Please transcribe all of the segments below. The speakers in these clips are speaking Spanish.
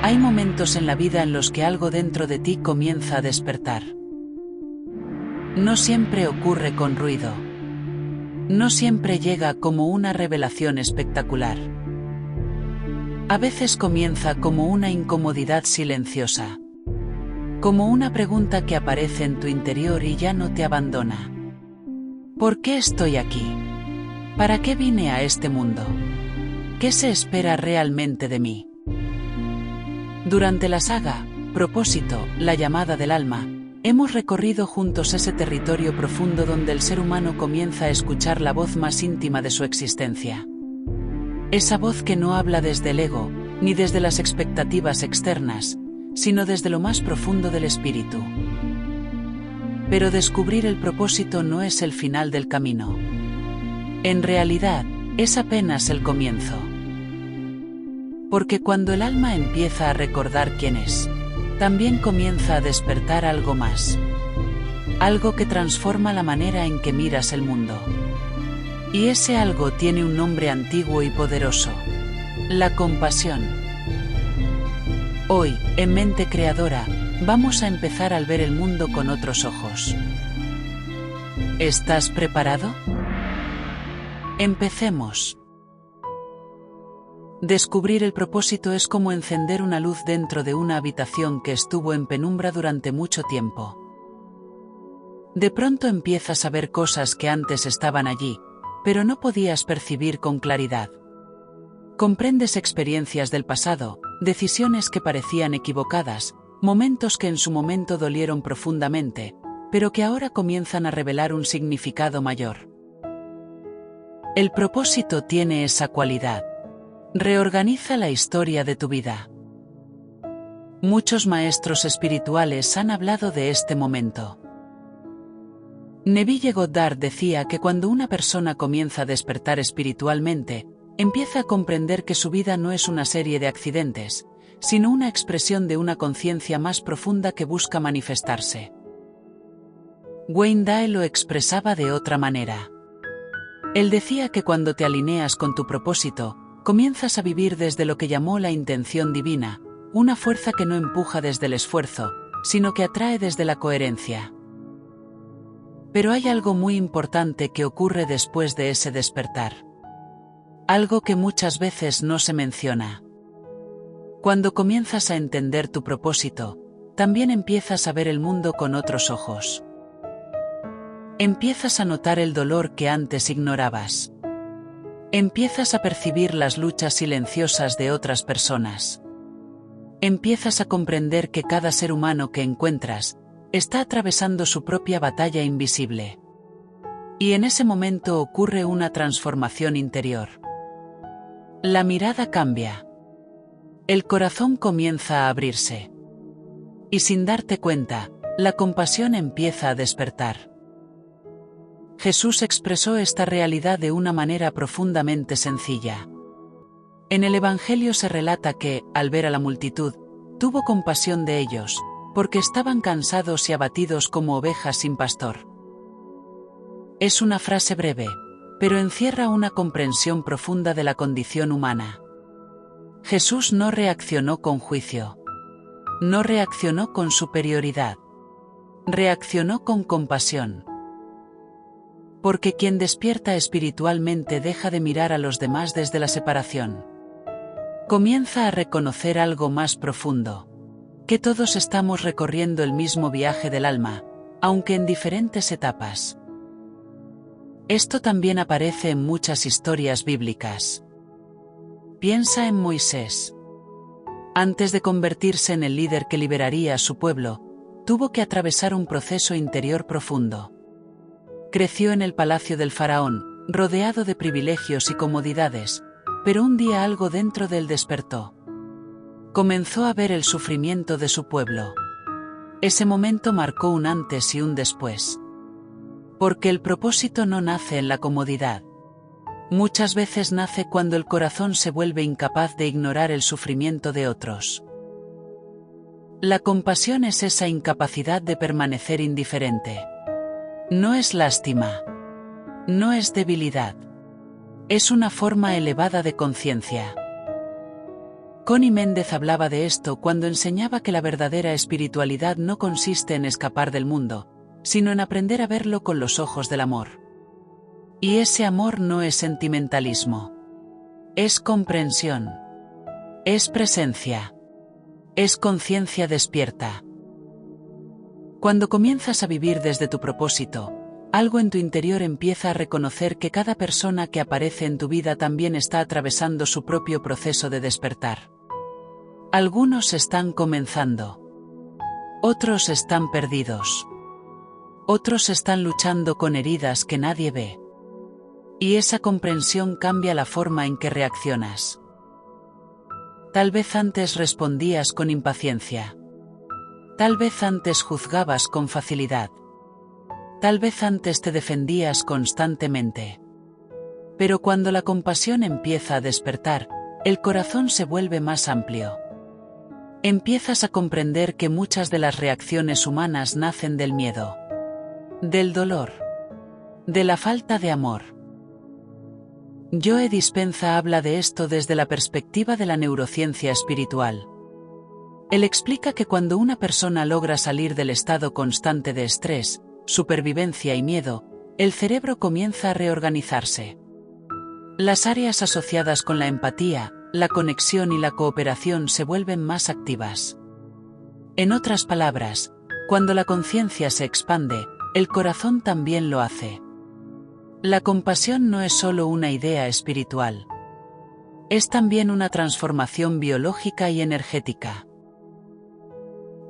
Hay momentos en la vida en los que algo dentro de ti comienza a despertar. No siempre ocurre con ruido. No siempre llega como una revelación espectacular. A veces comienza como una incomodidad silenciosa. Como una pregunta que aparece en tu interior y ya no te abandona. ¿Por qué estoy aquí? ¿Para qué vine a este mundo? ¿Qué se espera realmente de mí? Durante la saga, Propósito, la llamada del alma, hemos recorrido juntos ese territorio profundo donde el ser humano comienza a escuchar la voz más íntima de su existencia. Esa voz que no habla desde el ego, ni desde las expectativas externas, sino desde lo más profundo del espíritu. Pero descubrir el propósito no es el final del camino. En realidad, es apenas el comienzo. Porque cuando el alma empieza a recordar quién es, también comienza a despertar algo más. Algo que transforma la manera en que miras el mundo. Y ese algo tiene un nombre antiguo y poderoso: la compasión. Hoy, en Mente Creadora, vamos a empezar a ver el mundo con otros ojos. ¿Estás preparado? Empecemos. Descubrir el propósito es como encender una luz dentro de una habitación que estuvo en penumbra durante mucho tiempo. De pronto empiezas a ver cosas que antes estaban allí, pero no podías percibir con claridad. Comprendes experiencias del pasado, decisiones que parecían equivocadas, momentos que en su momento dolieron profundamente, pero que ahora comienzan a revelar un significado mayor. El propósito tiene esa cualidad. Reorganiza la historia de tu vida. Muchos maestros espirituales han hablado de este momento. Neville Goddard decía que cuando una persona comienza a despertar espiritualmente, empieza a comprender que su vida no es una serie de accidentes, sino una expresión de una conciencia más profunda que busca manifestarse. Wayne Dyer lo expresaba de otra manera. Él decía que cuando te alineas con tu propósito, comienzas a vivir desde lo que llamó la intención divina, una fuerza que no empuja desde el esfuerzo, sino que atrae desde la coherencia. Pero hay algo muy importante que ocurre después de ese despertar. Algo que muchas veces no se menciona. Cuando comienzas a entender tu propósito, también empiezas a ver el mundo con otros ojos. Empiezas a notar el dolor que antes ignorabas. Empiezas a percibir las luchas silenciosas de otras personas. Empiezas a comprender que cada ser humano que encuentras está atravesando su propia batalla invisible. Y en ese momento ocurre una transformación interior. La mirada cambia. El corazón comienza a abrirse. Y sin darte cuenta, la compasión empieza a despertar. Jesús expresó esta realidad de una manera profundamente sencilla. En el Evangelio se relata que, al ver a la multitud, tuvo compasión de ellos, porque estaban cansados y abatidos como ovejas sin pastor. Es una frase breve, pero encierra una comprensión profunda de la condición humana. Jesús no reaccionó con juicio. No reaccionó con superioridad. Reaccionó con compasión. Porque quien despierta espiritualmente deja de mirar a los demás desde la separación. Comienza a reconocer algo más profundo. Que todos estamos recorriendo el mismo viaje del alma, aunque en diferentes etapas. Esto también aparece en muchas historias bíblicas. Piensa en Moisés. Antes de convertirse en el líder que liberaría a su pueblo, tuvo que atravesar un proceso interior profundo. Creció en el palacio del faraón, rodeado de privilegios y comodidades, pero un día algo dentro de él despertó. Comenzó a ver el sufrimiento de su pueblo. Ese momento marcó un antes y un después. Porque el propósito no nace en la comodidad. Muchas veces nace cuando el corazón se vuelve incapaz de ignorar el sufrimiento de otros. La compasión es esa incapacidad de permanecer indiferente. No es lástima. No es debilidad. Es una forma elevada de conciencia. Connie Méndez hablaba de esto cuando enseñaba que la verdadera espiritualidad no consiste en escapar del mundo, sino en aprender a verlo con los ojos del amor. Y ese amor no es sentimentalismo. Es comprensión. Es presencia. Es conciencia despierta. Cuando comienzas a vivir desde tu propósito, algo en tu interior empieza a reconocer que cada persona que aparece en tu vida también está atravesando su propio proceso de despertar. Algunos están comenzando. Otros están perdidos. Otros están luchando con heridas que nadie ve. Y esa comprensión cambia la forma en que reaccionas. Tal vez antes respondías con impaciencia. Tal vez antes juzgabas con facilidad. Tal vez antes te defendías constantemente. Pero cuando la compasión empieza a despertar, el corazón se vuelve más amplio. Empiezas a comprender que muchas de las reacciones humanas nacen del miedo, del dolor, de la falta de amor. Joe Dispenza habla de esto desde la perspectiva de la neurociencia espiritual. Él explica que cuando una persona logra salir del estado constante de estrés, supervivencia y miedo, el cerebro comienza a reorganizarse. Las áreas asociadas con la empatía, la conexión y la cooperación se vuelven más activas. En otras palabras, cuando la conciencia se expande, el corazón también lo hace. La compasión no es solo una idea espiritual. Es también una transformación biológica y energética.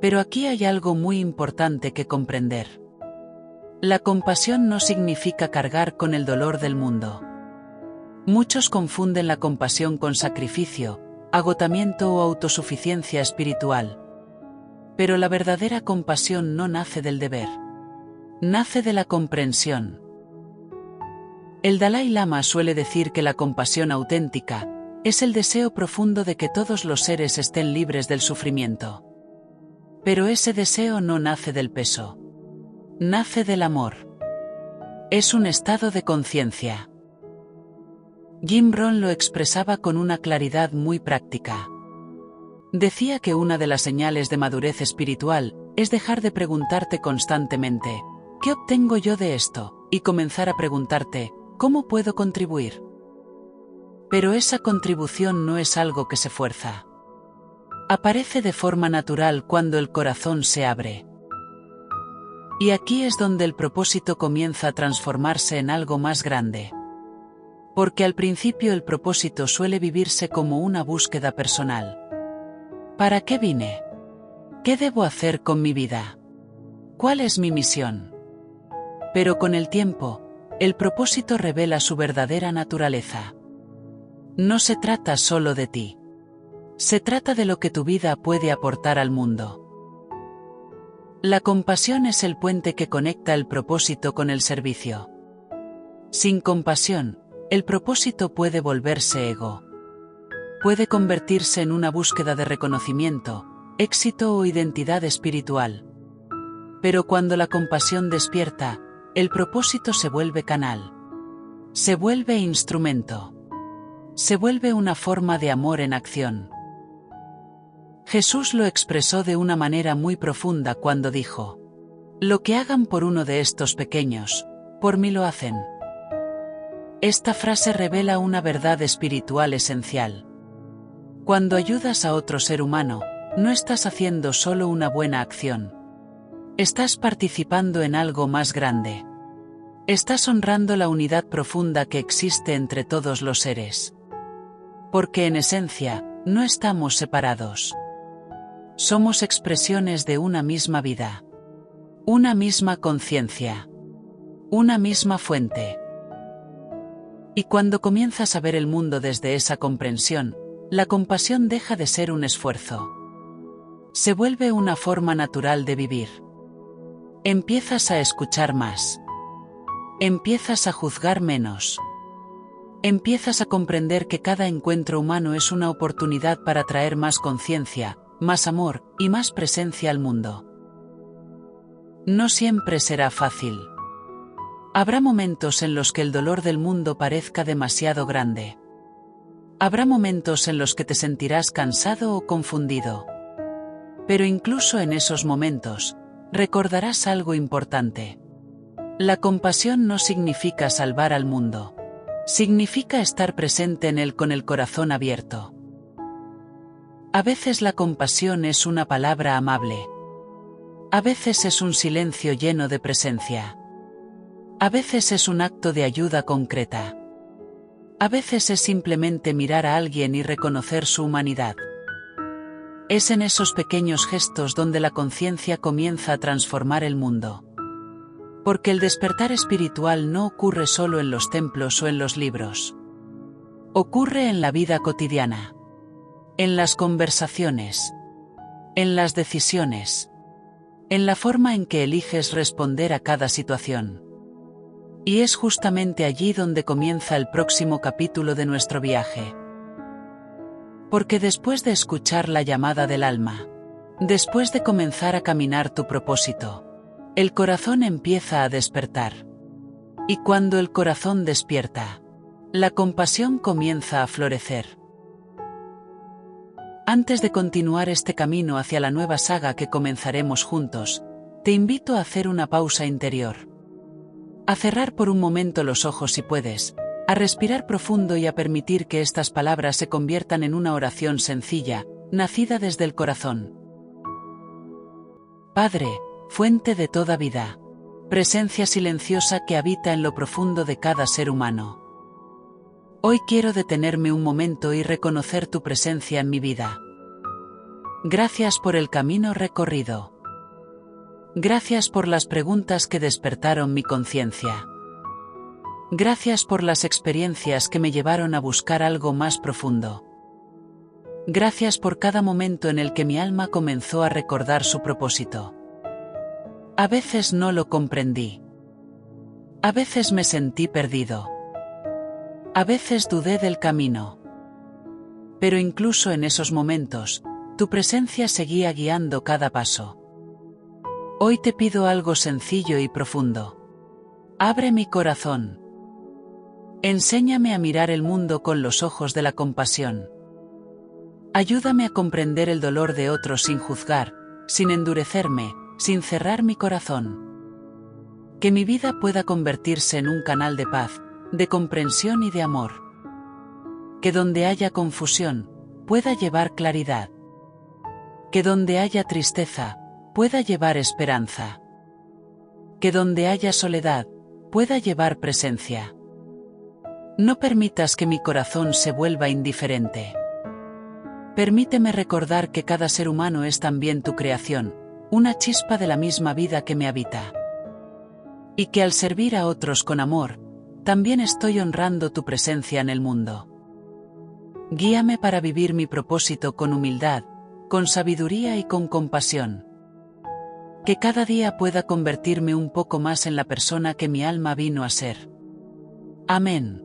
Pero aquí hay algo muy importante que comprender. La compasión no significa cargar con el dolor del mundo. Muchos confunden la compasión con sacrificio, agotamiento o autosuficiencia espiritual. Pero la verdadera compasión no nace del deber. Nace de la comprensión. El Dalai Lama suele decir que la compasión auténtica es el deseo profundo de que todos los seres estén libres del sufrimiento. Pero ese deseo no nace del peso. Nace del amor. Es un estado de conciencia. Jim Rohn lo expresaba con una claridad muy práctica. Decía que una de las señales de madurez espiritual es dejar de preguntarte constantemente, ¿qué obtengo yo de esto? Y comenzar a preguntarte, ¿cómo puedo contribuir? Pero esa contribución no es algo que se fuerza. Aparece de forma natural cuando el corazón se abre. Y aquí es donde el propósito comienza a transformarse en algo más grande. Porque al principio el propósito suele vivirse como una búsqueda personal. ¿Para qué vine? ¿Qué debo hacer con mi vida? ¿Cuál es mi misión? Pero con el tiempo, el propósito revela su verdadera naturaleza. No se trata solo de ti. Se trata de lo que tu vida puede aportar al mundo. La compasión es el puente que conecta el propósito con el servicio. Sin compasión, el propósito puede volverse ego. Puede convertirse en una búsqueda de reconocimiento, éxito o identidad espiritual. Pero cuando la compasión despierta, el propósito se vuelve canal. Se vuelve instrumento. Se vuelve una forma de amor en acción. Jesús lo expresó de una manera muy profunda cuando dijo: «Lo que hagan por uno de estos pequeños, por mí lo hacen». Esta frase revela una verdad espiritual esencial. Cuando ayudas a otro ser humano, no estás haciendo solo una buena acción. Estás participando en algo más grande. Estás honrando la unidad profunda que existe entre todos los seres. Porque en esencia, no estamos separados. Somos expresiones de una misma vida. Una misma conciencia. Una misma fuente. Y cuando comienzas a ver el mundo desde esa comprensión, la compasión deja de ser un esfuerzo. Se vuelve una forma natural de vivir. Empiezas a escuchar más. Empiezas a juzgar menos. Empiezas a comprender que cada encuentro humano es una oportunidad para traer más conciencia, más amor y más presencia al mundo. No siempre será fácil. Habrá momentos en los que el dolor del mundo parezca demasiado grande. Habrá momentos en los que te sentirás cansado o confundido. Pero incluso en esos momentos, recordarás algo importante. La compasión no significa salvar al mundo. Significa estar presente en él con el corazón abierto. A veces la compasión es una palabra amable. A veces es un silencio lleno de presencia. A veces es un acto de ayuda concreta. A veces es simplemente mirar a alguien y reconocer su humanidad. Es en esos pequeños gestos donde la conciencia comienza a transformar el mundo. Porque el despertar espiritual no ocurre solo en los templos o en los libros. Ocurre en la vida cotidiana. En las conversaciones. En las decisiones. En la forma en que eliges responder a cada situación. Y es justamente allí donde comienza el próximo capítulo de nuestro viaje. Porque después de escuchar la llamada del alma, después de comenzar a caminar tu propósito, el corazón empieza a despertar. Y cuando el corazón despierta, la compasión comienza a florecer. Antes de continuar este camino hacia la nueva saga que comenzaremos juntos, te invito a hacer una pausa interior. A cerrar por un momento los ojos si puedes, a respirar profundo y a permitir que estas palabras se conviertan en una oración sencilla, nacida desde el corazón. Padre, fuente de toda vida, presencia silenciosa que habita en lo profundo de cada ser humano. Hoy quiero detenerme un momento y reconocer tu presencia en mi vida. Gracias por el camino recorrido. Gracias por las preguntas que despertaron mi conciencia. Gracias por las experiencias que me llevaron a buscar algo más profundo. Gracias por cada momento en el que mi alma comenzó a recordar su propósito. A veces no lo comprendí. A veces me sentí perdido. A veces dudé del camino. Pero incluso en esos momentos, tu presencia seguía guiando cada paso. Hoy te pido algo sencillo y profundo. Abre mi corazón. Enséñame a mirar el mundo con los ojos de la compasión. Ayúdame a comprender el dolor de otros sin juzgar, sin endurecerme, sin cerrar mi corazón. Que mi vida pueda convertirse en un canal de paz, de comprensión y de amor. Que donde haya confusión, pueda llevar claridad. Que donde haya tristeza, pueda llevar esperanza. Que donde haya soledad, pueda llevar presencia. No permitas que mi corazón se vuelva indiferente. Permíteme recordar que cada ser humano es también tu creación, una chispa de la misma vida que me habita. Y que al servir a otros con amor, también estoy honrando tu presencia en el mundo. Guíame para vivir mi propósito con humildad, con sabiduría y con compasión. Que cada día pueda convertirme un poco más en la persona que mi alma vino a ser. Amén.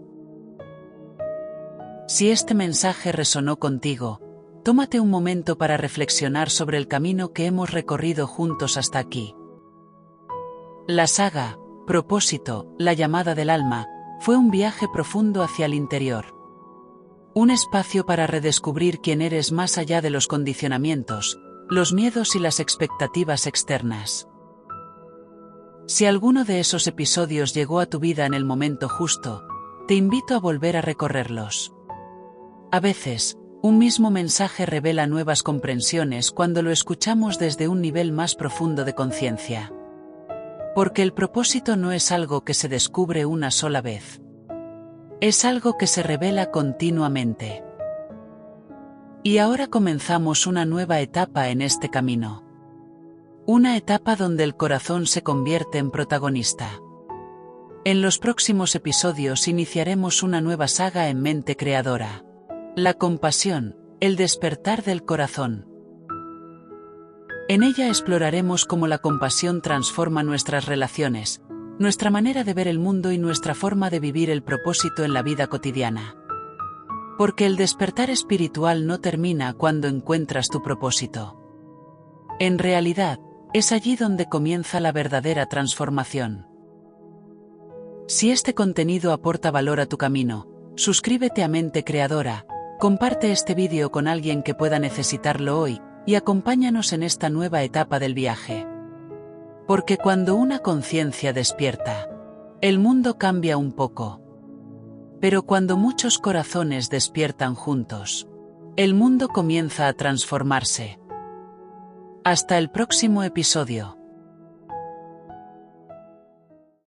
Si este mensaje resonó contigo, tómate un momento para reflexionar sobre el camino que hemos recorrido juntos hasta aquí. La saga, propósito, la llamada del alma, fue un viaje profundo hacia el interior. Un espacio para redescubrir quién eres más allá de los condicionamientos, los miedos y las expectativas externas. Si alguno de esos episodios llegó a tu vida en el momento justo, te invito a volver a recorrerlos. A veces, un mismo mensaje revela nuevas comprensiones cuando lo escuchamos desde un nivel más profundo de conciencia. Porque el propósito no es algo que se descubre una sola vez. Es algo que se revela continuamente. Y ahora comenzamos una nueva etapa en este camino. Una etapa donde el corazón se convierte en protagonista. En los próximos episodios iniciaremos una nueva saga en mente creadora. La compasión, el despertar del corazón. En ella exploraremos cómo la compasión transforma nuestras relaciones, nuestra manera de ver el mundo y nuestra forma de vivir el propósito en la vida cotidiana. Porque el despertar espiritual no termina cuando encuentras tu propósito. En realidad, es allí donde comienza la verdadera transformación. Si este contenido aporta valor a tu camino, suscríbete a Mente Creadora, Comparte este vídeo con alguien que pueda necesitarlo hoy, y acompáñanos en esta nueva etapa del viaje. Porque cuando una conciencia despierta, el mundo cambia un poco. Pero cuando muchos corazones despiertan juntos, el mundo comienza a transformarse. Hasta el próximo episodio.